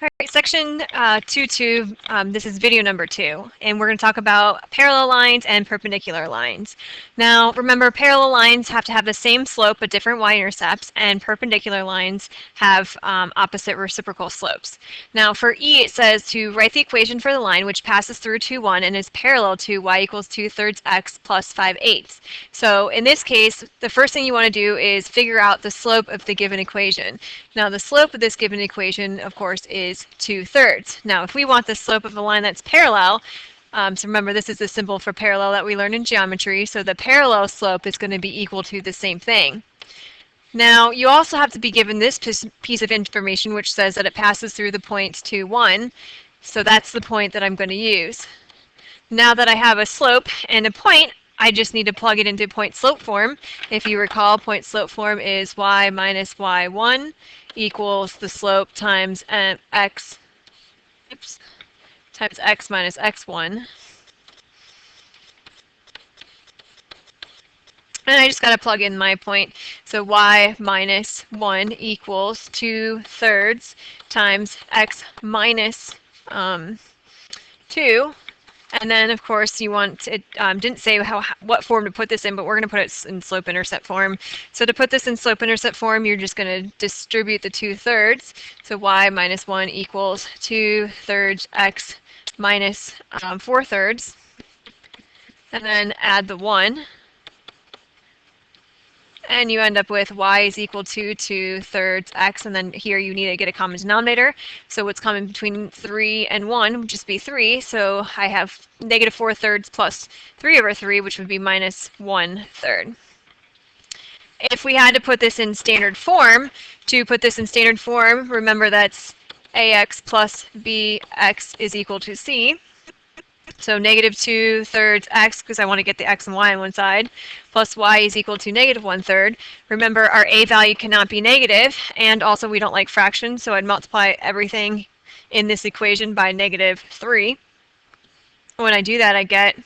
All right, section 2.2, this is video number 2, and we're going to talk about parallel lines and perpendicular lines. Now, remember, parallel lines have to have the same slope but different y-intercepts, and perpendicular lines have opposite reciprocal slopes. Now, for E, it says to write the equation for the line which passes through 2, 1 and is parallel to y equals 2/3 x plus 5/8. So, in this case, the first thing you want to do is figure out the slope of the given equation. Now, the slope of this given equation, of course, is 2/3. Now, if we want the slope of the line that's parallel, so remember this is the symbol for parallel that we learned in geometry, so the parallel slope is going to be equal to the same thing. Now, you also have to be given this piece of information which says that it passes through the point 2, 1, so that's the point that I'm going to use. Now that I have a slope and a point, I just need to plug it into point slope form. If you recall, point slope form is y minus y1 equals the slope times x minus x1. And I just got to plug in my point. So y minus 1 equals 2/3 times x minus 2. And then, of course, you want it didn't say what form to put this in, but we're going to put it in slope-intercept form. So to put this in slope-intercept form, you're just going to distribute the 2/3. So y minus 1 equals 2/3 x minus 4/3. And then add the 1. And you end up with y is equal to 2/3 x, and then here you need to get a common denominator. So what's common between 3 and 1 would just be 3. So I have negative 4/3 plus 3/3, which would be minus 1/3. If we had to put this in standard form, remember that's ax plus bx is equal to c. So negative 2/3 x, because I want to get the x and y on one side, plus y is equal to negative 1/3. Remember, our a value cannot be negative, and also we don't like fractions, so I'd multiply everything in this equation by negative 3. When I do that, I get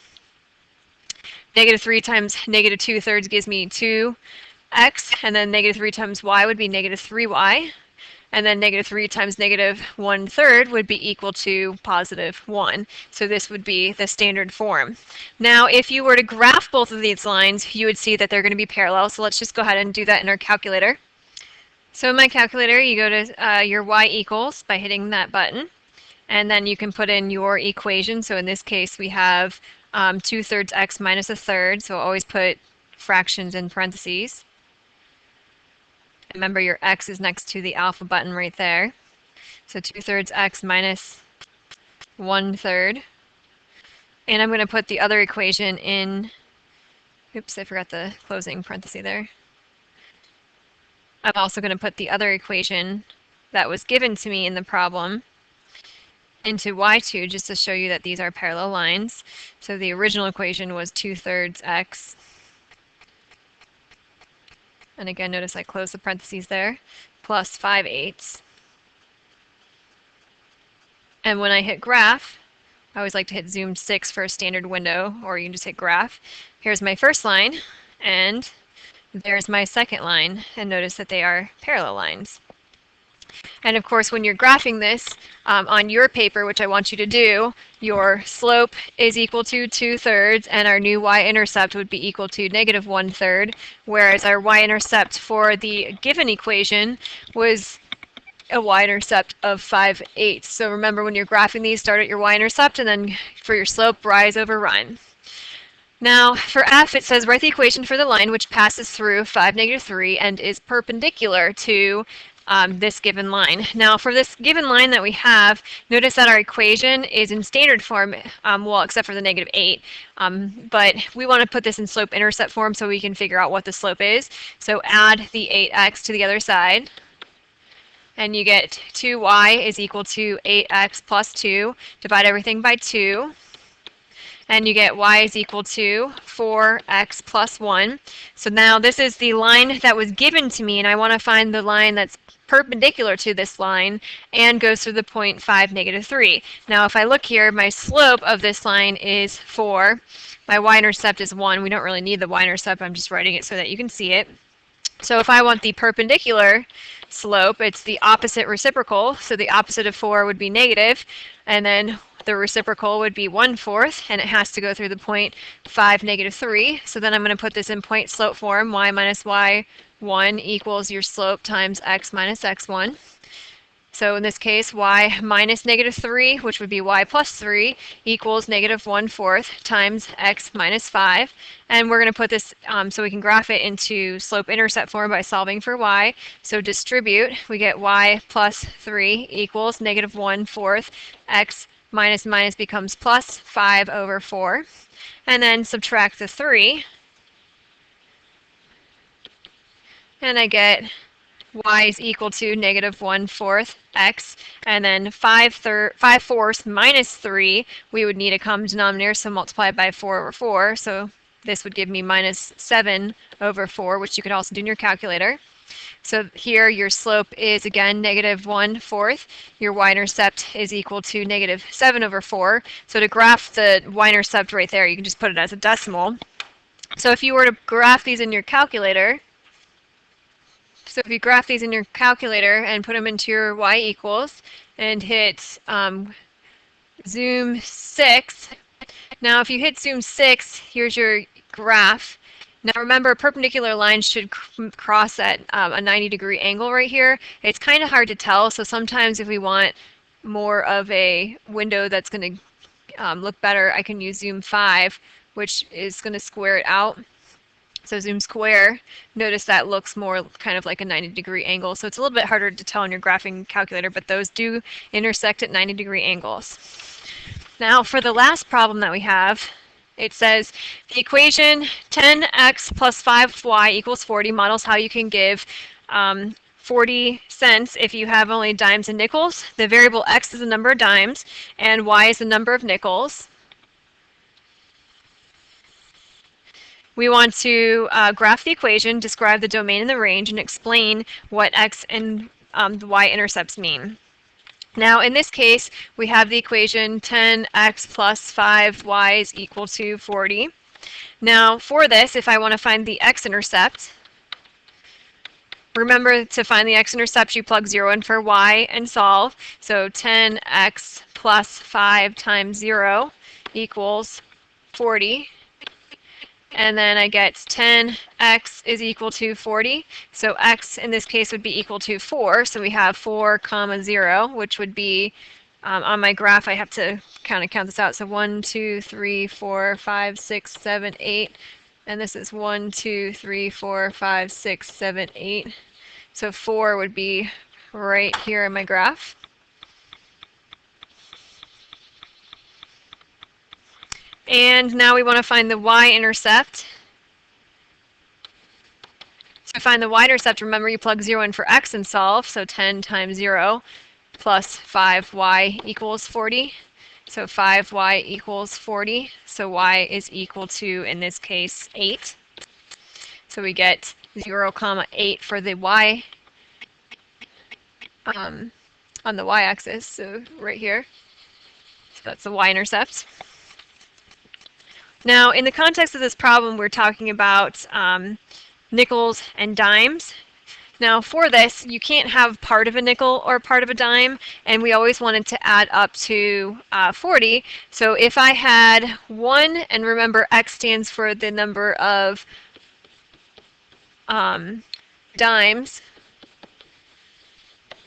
negative 3 times negative 2/3 gives me 2x, and then negative 3 times y would be negative 3y. And then negative 3 times negative 1/3 would be equal to positive 1. So this would be the standard form. Now, if you were to graph both of these lines, you would see that they're going to be parallel. So let's just go ahead and do that in our calculator. So in my calculator, you go to your y equals by hitting that button. And then you can put in your equation. So in this case, we have 2/3 x minus 1/3. So always put fractions in parentheses. Remember, your x is next to the alpha button right there. So 2/3 x minus 1/3. And I'm going to put the other equation in. Oops, I forgot the closing parenthesis there. I'm also going to put the other equation that was given to me in the problem into y2 just to show you that these are parallel lines. So the original equation was 2/3 x. And again, notice I closed the parentheses there, plus 5/8. And when I hit graph, I always like to hit zoom 6 for a standard window, or you can just hit graph. Here's my first line, and there's my second line. And notice that they are parallel lines. And of course, when you're graphing this on your paper, which I want you to do, your slope is equal to 2/3, and our new y-intercept would be equal to negative 1/3, whereas our y-intercept for the given equation was a y-intercept of 5/8. So remember, when you're graphing these, start at your y-intercept, and then for your slope, rise over run. Now, for f, it says write the equation for the line which passes through 5, negative 3, and is perpendicular to this given line. Now, for this given line that we have, notice that our equation is in standard form, well, except for the negative 8. But we want to put this in slope-intercept form so we can figure out what the slope is. So add the 8x to the other side. And you get 2y is equal to 8x plus 2. Divide everything by 2. And you get y is equal to 4x plus 1. So now this is the line that was given to me, and I want to find the line that's perpendicular to this line and goes through the point 5, negative 3. Now if I look here, my slope of this line is 4. My y-intercept is 1. We don't really need the y-intercept. I'm just writing it so that you can see it. So if I want the perpendicular slope, it's the opposite reciprocal. So the opposite of 4 would be negative, and then the reciprocal would be 1/4, and it has to go through the point 5, -3. So then I'm going to put this in point slope form. Y minus y1 equals your slope times x minus x1. So in this case, y minus -3, which would be y plus 3, equals -1/4 times x minus 5. And we're going to put this so we can graph it into slope-intercept form by solving for y. So distribute, we get y plus 3 equals -1/4. X minus minus becomes plus 5/4. And then subtract the 3. And I get y is equal to -1/4 x, and then 5/4 minus 3, we would need a common denominator, so multiply by 4/4. So this would give me -7/4, which you could also do in your calculator. So here your slope is again -1/4. Your y-intercept is equal to -7/4. So to graph the y-intercept right there, you can just put it as a decimal. So if you were to graph these in your calculator, so if you graph these in your calculator and put them into your y equals and hit zoom 6. Now if you hit zoom 6, here's your graph. Now remember, perpendicular lines should cross at a 90-degree angle right here. It's kind of hard to tell, so sometimes if we want more of a window that's going to look better, I can use zoom 5, which is going to square it out. So zoom square, notice that looks more kind of like a 90-degree angle. So it's a little bit harder to tell on your graphing calculator, but those do intersect at 90-degree angles. Now for the last problem that we have, it says the equation 10x plus 5y equals 40 models how you can give 40 cents if you have only dimes and nickels. The variable x is the number of dimes and y is the number of nickels. We want to graph the equation, describe the domain and the range, and explain what x and the y-intercepts mean. Now, in this case, we have the equation 10x plus 5y is equal to 40. Now, for this, if I want to find the x-intercept, remember to find the x-intercept, you plug 0 in for y and solve. So 10x plus 5 times 0 equals 40. And then I get 10x is equal to 40. So x in this case would be equal to 4. So we have 4, 0, which would be, on my graph, I have to kind of count this out. So 1, 2, 3, 4, 5, 6, 7, 8. And this is 1, 2, 3, 4, 5, 6, 7, 8. So 4 would be right here in my graph. And now we want to find the y-intercept. So to find the y-intercept, remember you plug 0 in for x and solve. So 10 times 0 plus 5y equals 40. So 5y equals 40. So y is equal to, in this case, 8. So we get 0, 8 for the y on the y-axis, so right here. So that's the y-intercept. Now, in the context of this problem, we're talking about nickels and dimes. Now, for this, you can't have part of a nickel or part of a dime, and we always wanted to add up to 40. So if I had 1, and remember x stands for the number of dimes,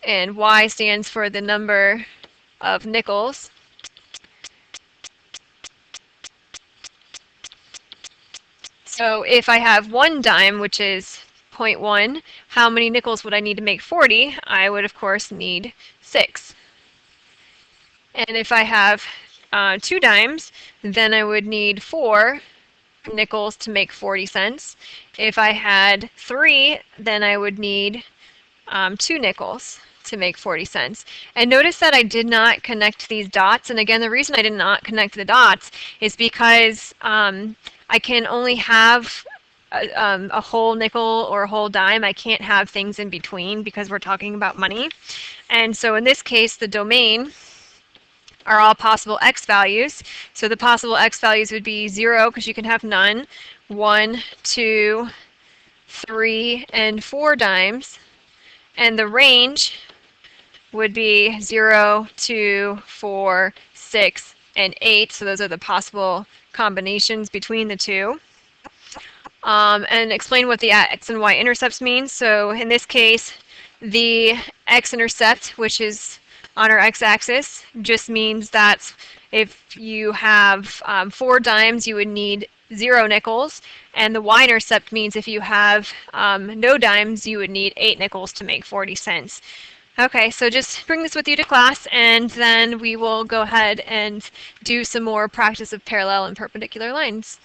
and y stands for the number of nickels. So if I have 1 dime, which is 0.1, how many nickels would I need to make 40? I would, of course, need 6. And if I have 2 dimes, then I would need 4 nickels to make 40 cents. If I had 3, then I would need 2 nickels to make 40 cents. And notice that I did not connect these dots. And again, the reason I did not connect the dots is because I can only have a whole nickel or a whole dime. I can't have things in between because we're talking about money. And so in this case, the domain are all possible x values. So the possible x values would be 0 because you can have none, 1, 2, 3 and 4 dimes, and the range would be 0, 2, 4, 6, and 8. So those are the possible combinations between the two. And explain what the X and Y-intercepts mean. So in this case, the X-intercept, which is on our x-axis, just means that if you have 4 dimes, you would need 0 nickels, and the Y-intercept means if you have no dimes, you would need 8 nickels to make 40 cents. Okay, so just bring this with you to class, and then we will go ahead and do some more practice of parallel and perpendicular lines.